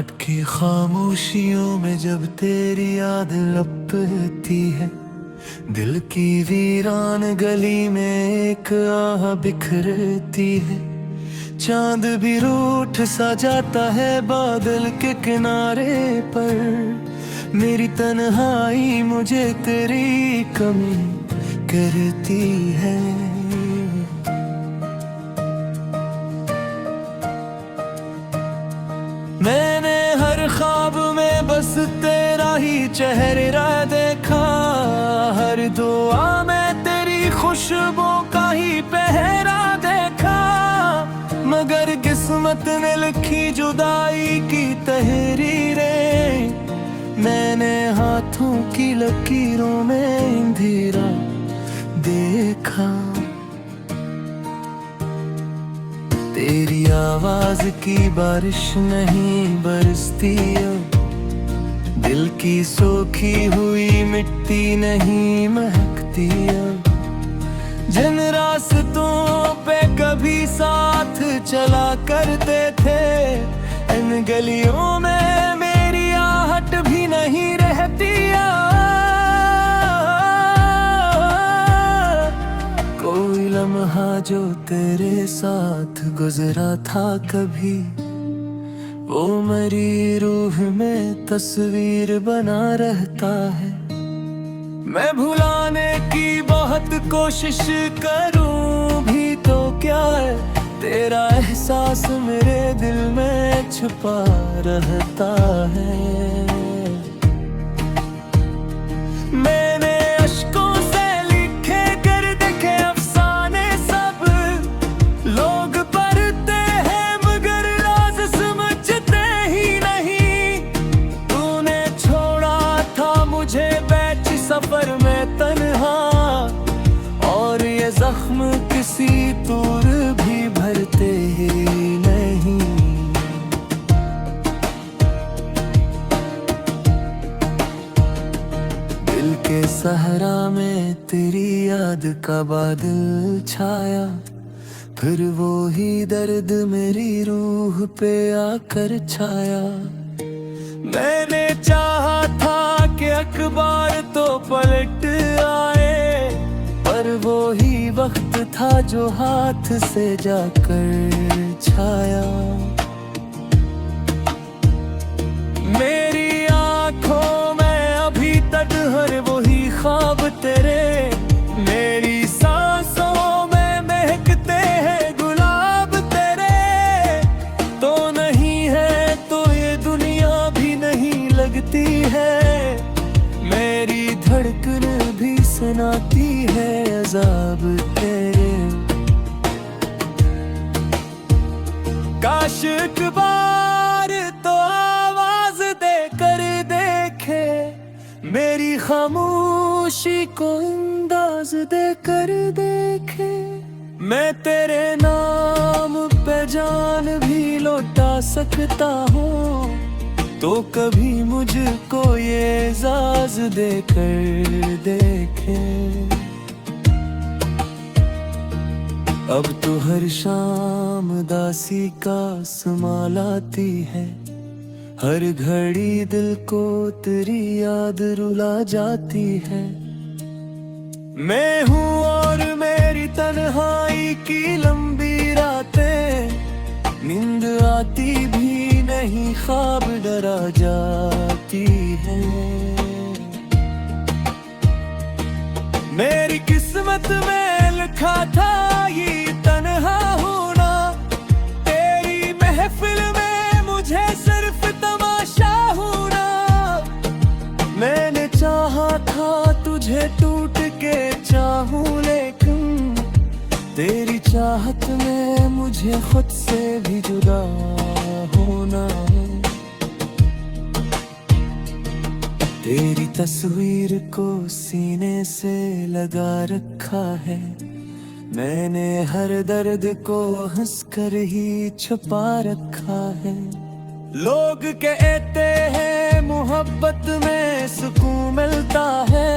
रात की खामोशियों में जब तेरी याद लपकती है, दिल की वीरान गली में एक आह बिखरती है। चांद भी रूठ सा जाता है बादल के किनारे पर, मेरी तन्हाई मुझे तेरी कमी करती है। मैंने हर ख्वाब में बस तेरा ही चेहरा देखा, हर दुआ में तेरी खुशबू का ही पहरा देखा। मगर किस्मत ने लिखी जुदाई की तहरीरें, मैंने हाथों की लकीरों में अंधेरा देखा। तेरी आवाज की बारिश नहीं बरसती अब, दिल की सूखी हुई मिट्टी नहीं महकती अब। जिन रास्तों पे कभी साथ चला करते थे, इन गलियों में मेरी आहट भी नहीं रहती। कोई लम्हा जो तेरे साथ गुजरा था कभी, वो मेरी रूह में तस्वीर बना रहता है। मैं भुलाने की बहुत कोशिश करूं भी तो क्या है, तेरा एहसास मेरे दिल में छुपा रहता है। मैंने अश्कों से लिखे कर देखे अफसाने, सब लोग पढ़ते हैं मगर राज समझते ही नहीं। तूने छोड़ा था मुझे बैच सफर में तन्हा, और ये जख्म किसी तूर भी भरते ही नहीं। दिल के सहरा में तेरी याद का बादल छाया, फिर वो ही दर्द मेरी रूह पे आकर छाया। मैंने चाहा था कि अखबार तो पलट आए, पर वो ही वक्त था जो हाथ से जाकर छाया। मेरी आंखों में अभी तक हर वही ख्वाब तेरे, मेरी सांसों में महकते हैं गुलाब तेरे। तो नहीं है तो ये दुनिया भी नहीं लगती है, मेरी धड़कन भी सुनाती है अज़ाब तेरे। काश एक बार तो आवाज दे कर देखे, मेरी खामोशी को अंदाज दे कर देखे। मैं तेरे नाम पे जान भी लौटा सकता हूँ, तो कभी मुझको ये एजाज देकर देखे। अब तो हर शाम दासी का संभालाती है, हर घड़ी दिल को तेरी याद रुला जाती है। मैं हूँ और मेरी तन्हाई की लंबी रातें, नींद आती भी नहीं ख्वाब डरा जाती है। मेरी किस्मत में लिखा था ये तन्हा होना, तेरी महफिल में मुझे सिर्फ तमाशा होना। मैंने चाहा था तुझे टूट के चाहूं, लेकिन तेरी चाहत में मुझे खुद से भी जुदा होना है। तेरी तस्वीर को सीने से लगा रखा है, मैंने हर दर्द को हंसकर ही छुपा रखा है। लोग कहते हैं मोहब्बत में सुकून मिलता है,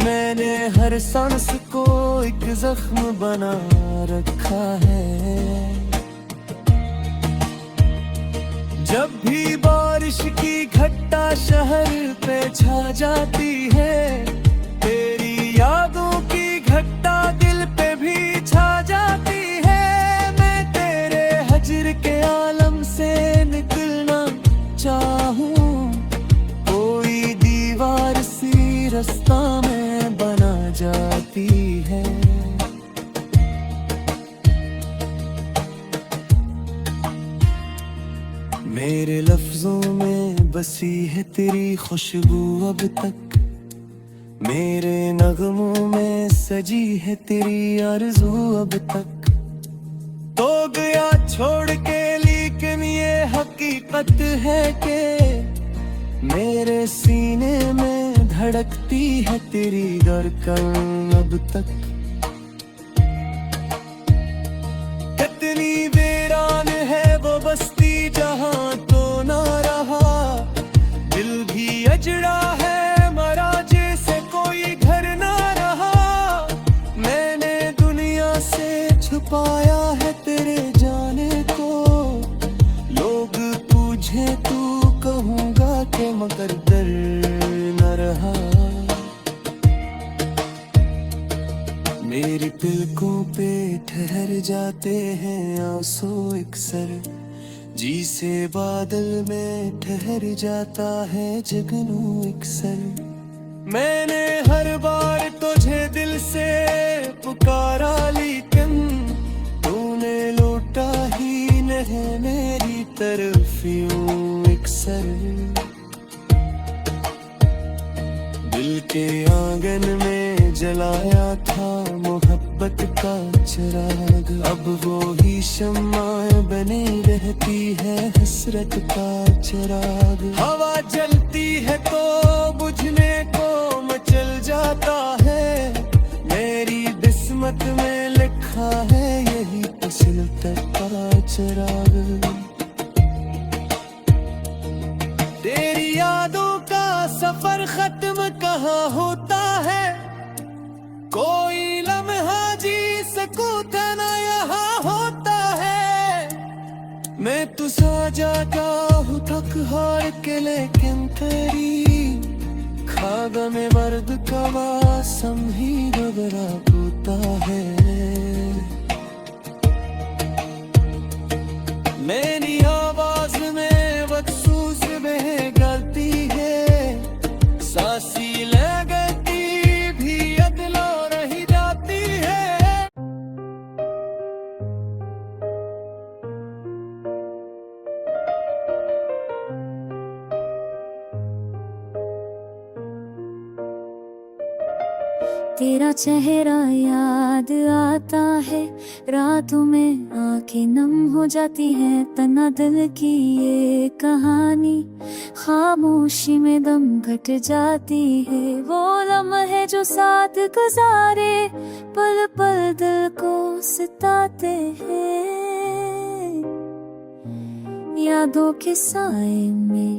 मैंने हर सांस को एक जख्म बना रखा है। जब भी बारिश की घट्टा शहर पे छा जाती है, तेरी यादों की घट्टा दिल पे भी छा जाती है। मैं तेरे हजर के आलम से निकलना चाहूं, कोई दीवार सी रास्ता में बना जाती है। मेरे लफ्जों में बसी है तेरी खुशबू अब तक, मेरे नगमों में सजी है तेरी आरज़ू अब तक। तो गया छोड़ के लेकिन ये हकीकत है कि मेरे सीने में धड़कती है तेरी धड़कन अब तक। कितनी वीरान है वो बस्ती जहां तो ना रहा, दिल भी अजड़ा है मरा जैसे कोई घर ना रहा। मैंने दुनिया से छुपाया है तेरे जाने को, लोग पूछे तू कहूँगा कि मगर डर न रहा। मेरी पलकों पे ठहर जाते हैं आंसू अक्सर, जी से बादल में ठहर जाता है जगनू अक्सर। मैंने हर बार तुझे दिल से पुकारा लेकिन तूने लौटा ही नहीं मेरी तरफ यूं अक्सर। दिल के आंगन में जलाया था मोहब्बत का चिराग, अब वो ही शम्मा बनी रहती है हसरत का चिराग। हवा जलती है तो बुझने को मचल जाता है, मेरी किस्मत में लिखा है यही हसरत का चिराग। तेरी यादों का सफर खत्म कहाँ होता है, कोई लम्हा जी सकूं ना यहाँ होता है। मैं तो सो जाता हूँ थक हार के लेकिन तेरी खागा में मर्द का वासम ही घबरा होता है। मेरी आवाज में बदसूस में गलती है, सांसी लगती भी अदलो रही जाती है। तेरा चेहरा याद आता है, रातों में आंखें नम हो जाती हैं। तना दिल की ये कहानी खामोशी में दम घट जाती है। वो लम्हे जो साथ गुजारे पल पल दिल को सताते हैं। यादों के साए में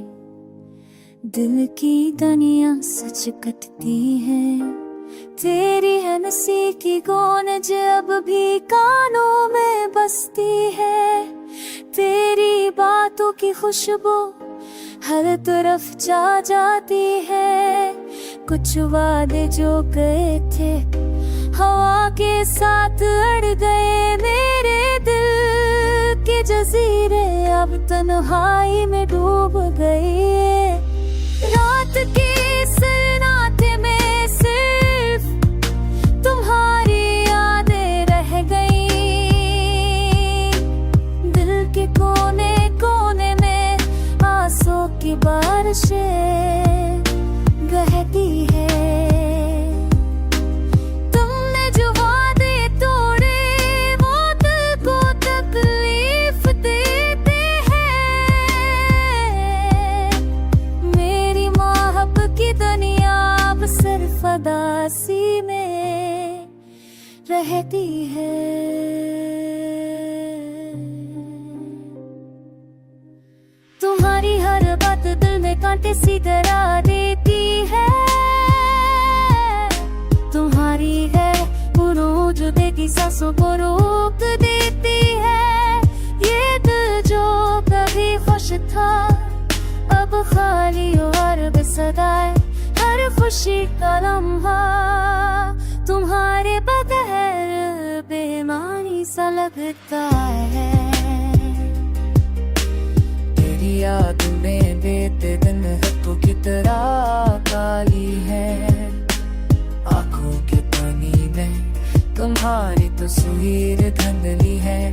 दिल की दुनिया सच कटती है। तेरी हंसी की गूंज अब भी कानों में बसती है। तेरी बातों की खुशबू हर तरफ जा जाती है। कुछ वादे जो गए थे हवा के साथ अड़ गए। मेरे दिल के जजीरे अब तन्हाई में डूब गए। रात के सन्नाटे में तुम्हारी यादें रह गई। दिल के कोने कोने में आंसू की बारिशें बहती है। तुमने जो वादे तोड़े वो दिल को तकलीफ देते हैं। मेरी मोहब्बत की दुनिया अब सिर्फ अदासी में रहती है। तुम्हारी हर बात दिल में कांटे सी तरह देती है। तुम्हारी है वो जो देती सांसों को रोक देती है। ये दिल जो कभी खुश था सदाए हर खुशी का लम्हा तुम्हारे बगैर बेमानी सा लगता है। तेरी याद में बीते दिन तो की तरह काली है, आंखों के पानी में तुम्हारी तस्वीर धुंधली है।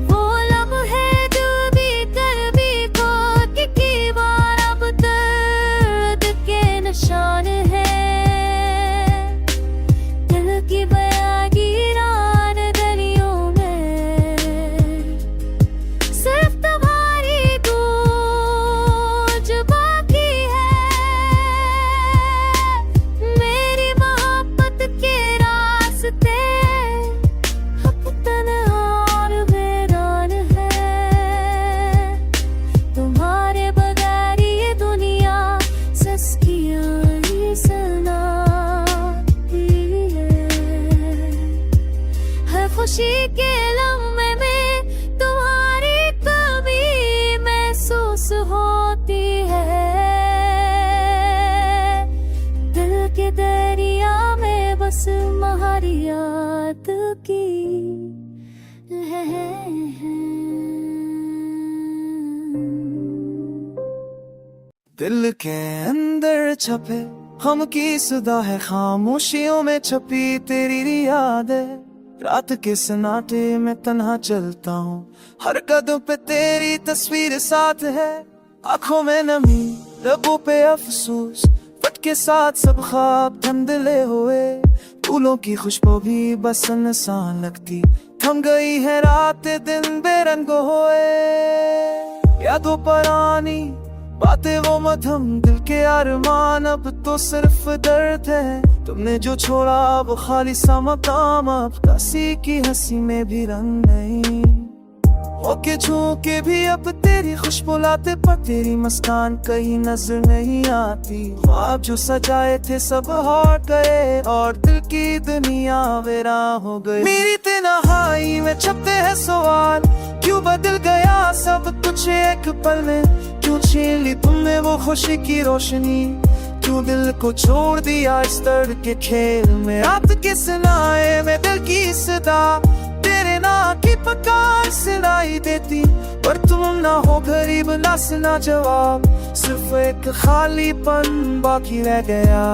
वो लम्हे जो भी कर भी खो की बार अब दर्द के निशान है। दिल की बयागीरान गलियों में सिर्फ तुम्हारी गूंज बाकी है। मेरी मोहब्बत के रास्ते अब तन्हा और वीरान है। तुम्हारे बगैर ये दुनिया सस्कियां ही सुनाती है। हर खुशी के लम्हे में तुम्हारी कमी महसूस होती है। दिल के दरिया में बस तुम्हारी याद की लहर है। दिल के अंदर छपे हम की सुदा है, खामोशियों में छपी तेरी याद है। रात के सन्नाटे में तन्हा चलता हूँ, हर कदम पे तेरी तस्वीर साथ है। आंखों में नमी, लबों पे अफसोस, वक्त के साथ सब ख्वाब धुंधले हुए। फूलों की खुशबू भी बस इंसान लगती, थम गई है रात दिन बेरंग होए। यादों पुरानी बातें वो मधम, दिल के अरमान अब तो सिर्फ दर्द है। तुमने जो छोड़ा वो खाली सा मकाम, अब काशी की हंसी में भी रंग नहीं। होके झूके भी अब तेरी खुशबू लाते, पर तेरी मुस्कान कहीं नजर नहीं आती। ख्वाब जो सजाए थे सब हार गए और दिल की दुनिया वीरान हो गई। मेरी तन्हाई में छपते हैं सवाल, क्यों बदल गया सब कुछ एक पल में। क्यों छीन ली तुमने वो खुशी की रोशनी, क्यों दिल को छोड़ दिया इस दर्द के खेल में। रात के सनाए में दिल की सदा तेरे नाम की पुकार सुनाई देती, पर तुम ना हो गरीब ना सुना जवाब, सिर्फ एक खालीपन बाकी रह गया।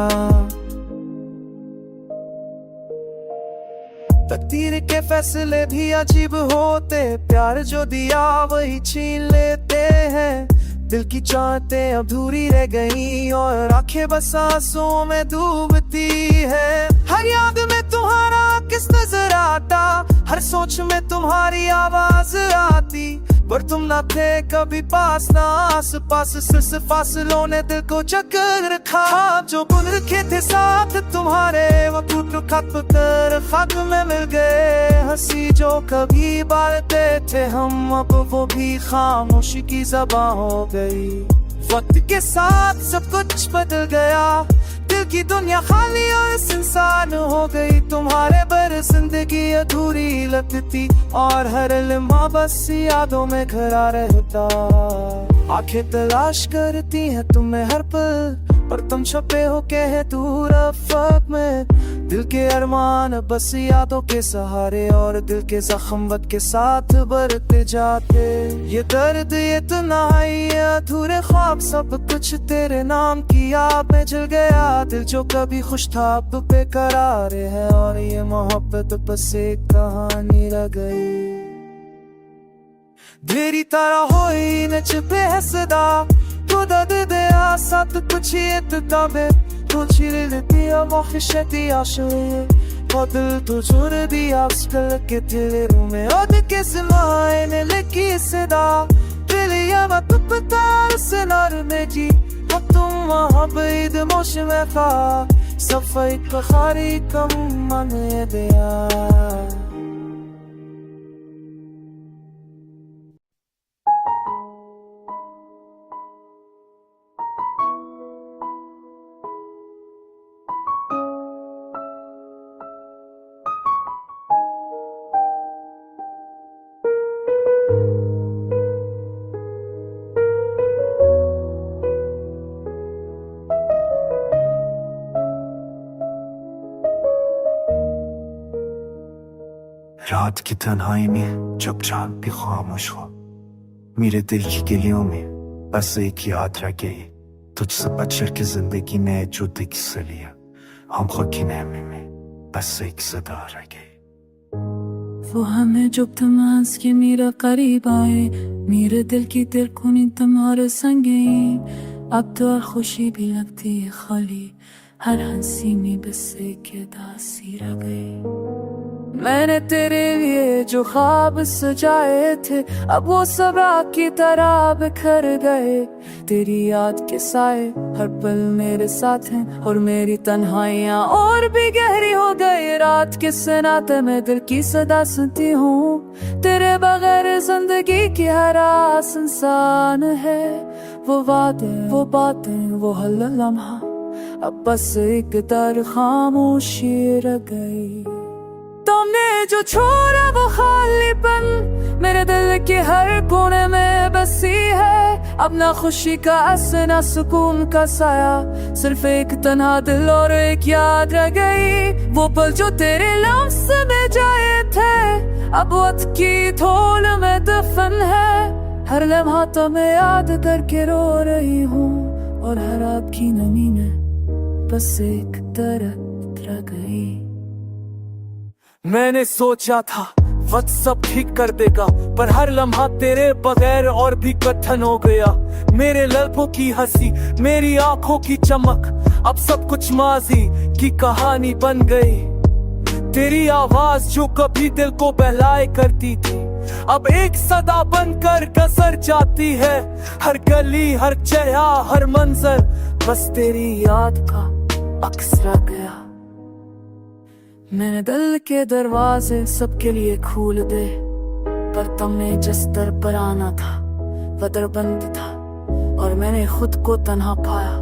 तकदीर के फैसले भी अजीब होते, प्यार जो दिया वही छीन लेते हैं। दिल की चाहतें अधूरी रह गई और आंखें बस आंसुओं में डूबती है। हर याद में तुम्हारा किस नजर आता, हर सोच में तुम्हारी आवाज आती, पर तुम ना थे कभी पास ना आस पास। सिर्फ फासलों ने दिल को जकड़ रखा, जो बुन रखे थे साथ तुम्हारे वो टूट खत कर खाक में मिल गए। हंसी जो कभी बालते थे हम, अब वो भी खामोशी की ज़बां हो गई। वक्त के साथ सब कुछ बदल गया, दिल की दुनिया खाली और इंसान हो गई। तुम्हारे बर जिंदगी अधूरी लगती और हर लम्हा बस यादों में घरा रहता। आंखें तलाश करती हैं तुम्हें हर पल, पर तुम छुपे हो के है दूर अफक में। दिल के अरमान बस यादों के सहारे और दिल के जख्म वक्त के साथ बढ़ते जाते। ये दर्द ये तन्हाई ये अधूरे ख्वाब सब कुछ तेरे नाम की याद में जल गया। दिल जो कभी खुश था अब बेकरार है और ये मोहब्बत बस एक कहानी रह गई। तेरी तरह होई न छुपे है सदा, खुदा दे दिया साथ कुछ इत्ताबे। तू छील दिया वहशती आशुए, और दिल तो छोड़ दिया अस्कल के तेरे में। और के समाए ने लिखी सदा, दिल या मत पता सनार में जी। अब तुम वहाँ बैद मोश में था, सफाई कखारी कम मन दिया। रात की तन्हाई में जब चांद भी खामोश हो, मेरे दिल की गलियों में बस एक याद रह गई। तुझसे बचकर की जिंदगी ने जो दिख से लिया, हम खुद की नहमी में बस एक सदा रह गई। वो हमें जो तमास के मेरा करीब आए, मेरे दिल की दिल खूनी तुम्हारे संगे। अब तो और खुशी भी लगती है खाली, हर हंसी में बस एक उदासी रह गई। मैंने तेरे लिए जो ख्वाब सजाए थे, अब वो सब रात की तरह बिखर गए। तेरी याद के साए हर पल मेरे साथ हैं, और मेरी तन्हाइयाँ और भी गहरी हो गई। रात के सन्नाटे में दिल की सदा सुनती हूँ, तेरे बगैर जिंदगी की हर आस इंसान है। वो वादे, वो बातें, वो हर लम्हा, अब बस एक दर खामोशी रह गई। तुमने जो छोड़ा वो खालीपन मेरे दिल के हर कोने में बसी है। अब ना खुशी का असर ना सुकून का साया, सिर्फ एक तन्हा दिल और एक याद रह गई। वो पल जो तेरे लफ्ज़ में जाए थे, अब वक्त की धूल में दफन है। हर लम्हा तो मैं याद करके रो रही हूँ, और हर रात की नमी में बस एक दर्द रह गई। मैंने सोचा था वक्त सब ठीक कर देगा, पर हर लम्हा तेरे बगैर और भी कठिन हो गया। मेरे लब्बों की हंसी, मेरी आंखों की चमक, अब सब कुछ माजी की कहानी बन गई। तेरी आवाज जो कभी दिल को बहलाए करती थी, अब एक सदा बनकर गुजर जाती है। हर गली, हर चेहरा, हर मंजर बस तेरी याद का अक्स रह गया। मैंने दिल के दरवाजे सबके लिए खोल दे, पर तुमने जिस दर पर आना था वह दर बंद था, और मैंने खुद को तन्हा पाया।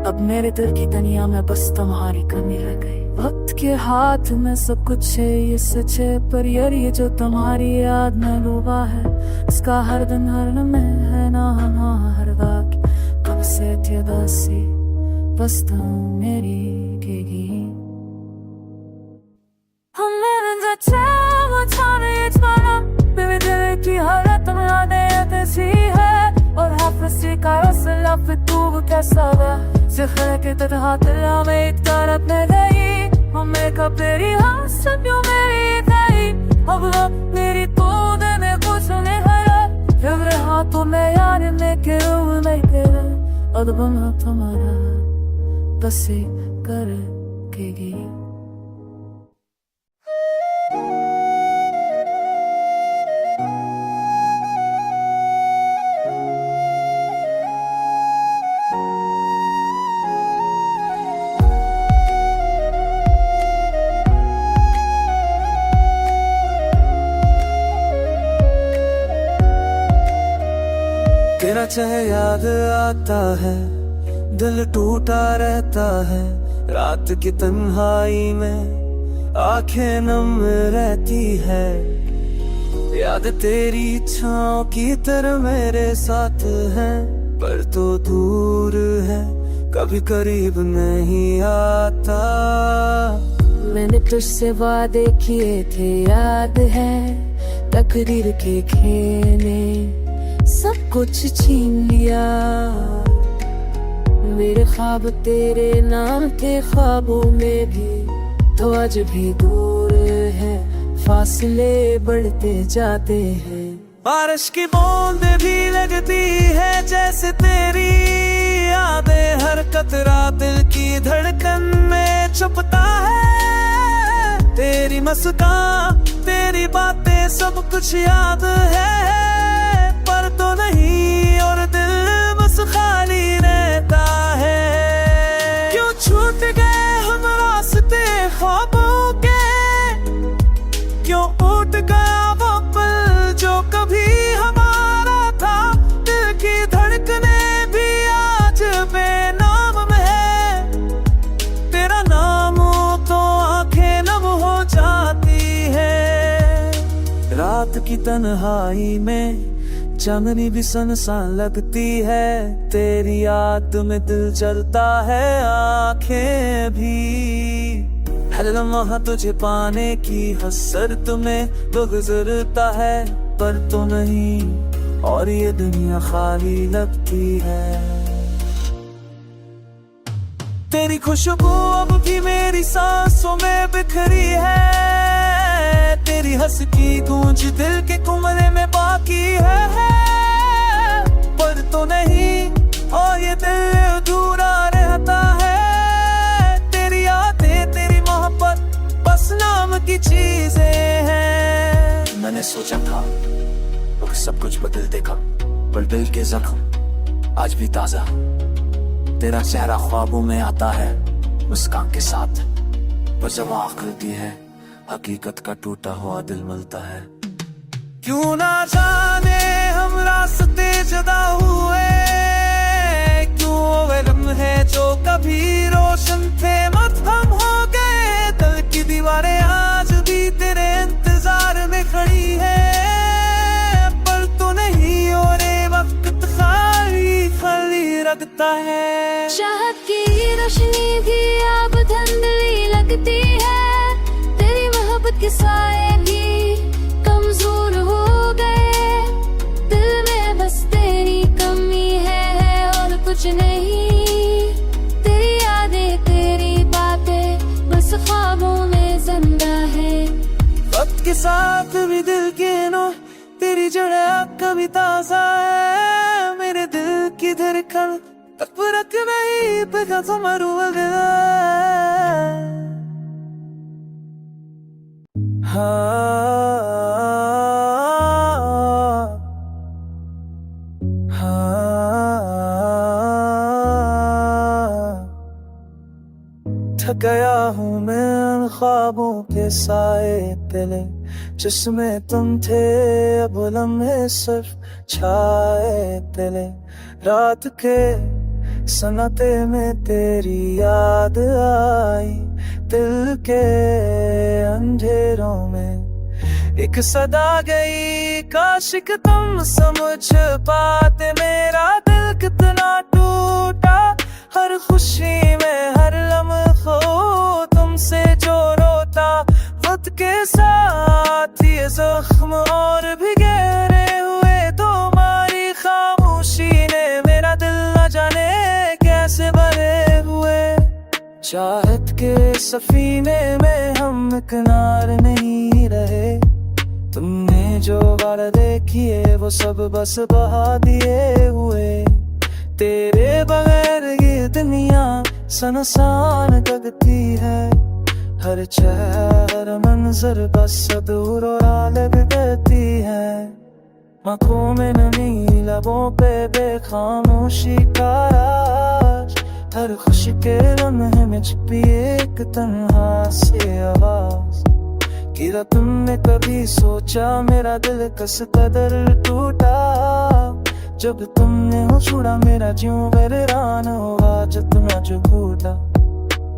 अब मेरे दिल की दुनिया में बस तुम्हारी कमी रह गई। वक्त के हाथ में सब कुछ है, ये सच है, पर यार ये जो तुम्हारी याद में डूबा है, इसका हर दिन हर लम्हे है ना हर वाक़ कब से उदासी बस तुम मेरी गेगी। मेरे दिल की हालत में यादें ऐसी है, और हाफिज़ी का रसला फिर तू कैसा है। ज़िक्र के तरह दिल में एक तरफ में गई, हमें कब तेरी हाँ सब यूँ मेरी गई। अब मेरी तो देने कुछ नहीं है, फिर हाथों में यार में के रूह में तेरे अदबम तुम्हारा बस कर के गई। तेरा चाहे याद आता है, दिल टूटा रहता है। रात की तन्हाई में आंखें नम रहती है। याद तेरी छाँव की तरह मेरे साथ है, पर तो दूर है, कभी करीब नहीं आता। मैंने तुझसे वादे किए थे याद है, तकदीर के खेने सब कुछ छीन लिया। मेरे ख्वाब तेरे नाम के ख्वाबों में भी तो आज भी दूर है, फासले बढ़ते जाते हैं। बारिश की बूंदें भी लगती है जैसे तेरी यादें, हर कतरा दिल की धड़कन में छुपता है। तेरी मुस्कान, तेरी बातें, सब कुछ याद है, पर तो नहीं, और दिल बस खाली रहता है। क्यों छूट गए हम रास्ते ख्वाबों के, क्यों उठ गया वो पल जो कभी हमारा था। दिल की धड़कने भी आज बेनाम में है, तेरा नाम हो तो आंखें नम हो जाती है। रात की तन्हाई में चांदनी भी सनसान लगती है, तेरी याद में दिल जलता है, आंखें भी। हर लम्हा तुझे पाने की हसरत में तो गुजरता है, पर तो नहीं, और ये दुनिया खाली लगती है। तेरी खुशबू अब भी मेरी सांसों में बिखरी है, तेरी हंस की गूंज दिल के कुमरे में बाकी है, पर तो नहीं, और ये दिल अधूरा रहता है। तेरी यादें, तेरी मोहब्बत बस नाम की चीजें हैं। मैंने सोचा था तो सब कुछ बदल देगा, पर दिल के जख्म आज भी ताजा। तेरा चेहरा ख्वाबों में आता है मुस्कान के साथ, पर जब आँख खुलती है हकीकत का टूटा हुआ दिल मिलता है। क्यों ना जाने हम रास्ते जुदा हुए, क्यों वे लम्हे जो कभी रोशन थे मध्यम हो गए। दिल की दीवारें आज भी तेरे इंतजार में खड़ी है, पर तो नहीं, और ये वक्त खाली खाली रखता है। चाहत की रोशनी भी अब धुंधली लगती है, तेरी मोहब्बत के साए भी कमजोर हो गए। दिल में बस तेरी कमी है और कुछ नहीं, तेरी यादें, तेरी बातें बस ख्वाबों में जिंदा है। वक्त के साथ भी दिल के नो तेरी जड़ें कभी ताजा है। मेरे दिल की धड़कन तक रख नहीं पिघा तुम्हारू गया। थक गया हूँ मैं उन ख्वाबों के साए तले, जिसमें तुम थे अब लम्हे सिर्फ छाए तले। रात के सन्नाटे में तेरी याद आई, दिल के अंधेरों में एक सदा गई। काशिक तुम समझ पाते मेरा दिल कितना टूटा, हर खुशी में हर लम्हा तुमसे जो रोता। वक्त के साथ ये जख्म और भी गहरे हुए, तुम्हारी खामोशी ने मेरा दिल न जाने कैसे भरे हुए। चाहत के सफीने में हम किनार नहीं रहे, तुमने जो वादे किए वो सब बस बहा दिए हुए। तेरे बगैर ये दुनिया सनसान लगती है, हर चेहर मंजर बस अधूरा लग देती है। आँखों में नमी, लबों पे बेखामोशी का राज, हर खुशी के लम्हे में छुपी एक तन्हा सी आवाज। क्या तुमने कभी सोचा मेरा दिल किस कदर टूटा, जब तुमने हो छुड़ा मेरा ज्यों वीरान हुआ जितना जो भूला।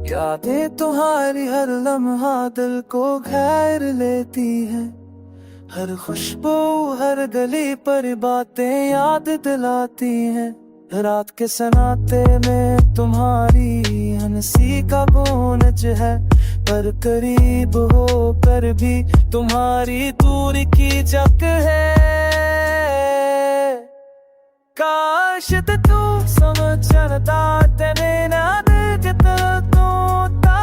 यादें तुम्हारी हर लम्हा दिल को घेर लेती है, हर खुशबू हर गली पर बातें याद दिलाती हैं। रात के सन्नाटे में तुम्हारी हंसी का गूंज है, पर करीब हो कर भी तुम्हारी दूरी की जक है। काश तू समझ जाता तेरे ना दिल कितना टूटा,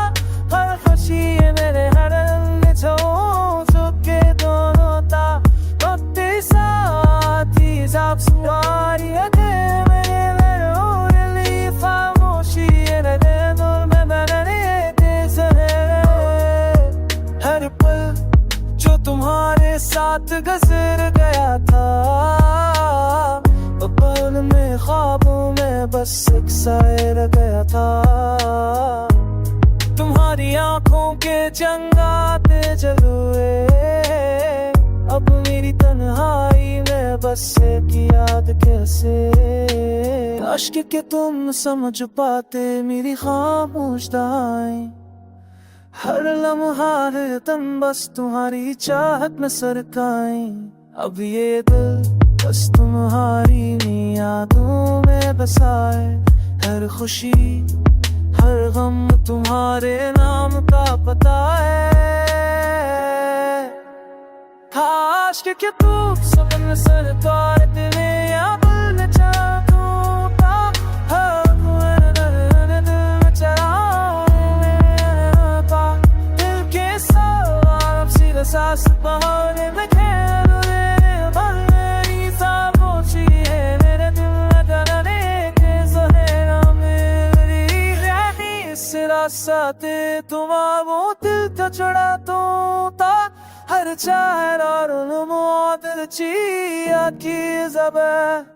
हर खुशी मेरे हर रंग झोंके दोनों था। वक्त के साथ ही जब सवारी तुम्हारे साथ गुजर गया था, पल में ख्वाबों में बस एक साए रह गया था। तुम्हारी आंखों के जंगाते जलुए, अब मेरी तन्हाई में बस एक याद कैसे। अश्क के तुम समझ पाते मेरी खामोश दाएं, हर लम्हा है तुम बस तुम्हारी चाहत में सरकाएं। अब ये दिल बस तुम्हारी यादों में बसाए, हर खुशी हर गम तुम्हारे नाम का पता के तू समन सरकार तेरे या बन चाहूं सांस बहाने में खेल रे मरी सामोशी है मेरे दिल में डरने के सहेरा मेरी रहनी इस रास्ते तुम वो दिल तो चढ़ा तो ता हर चार और मौत ची की जबे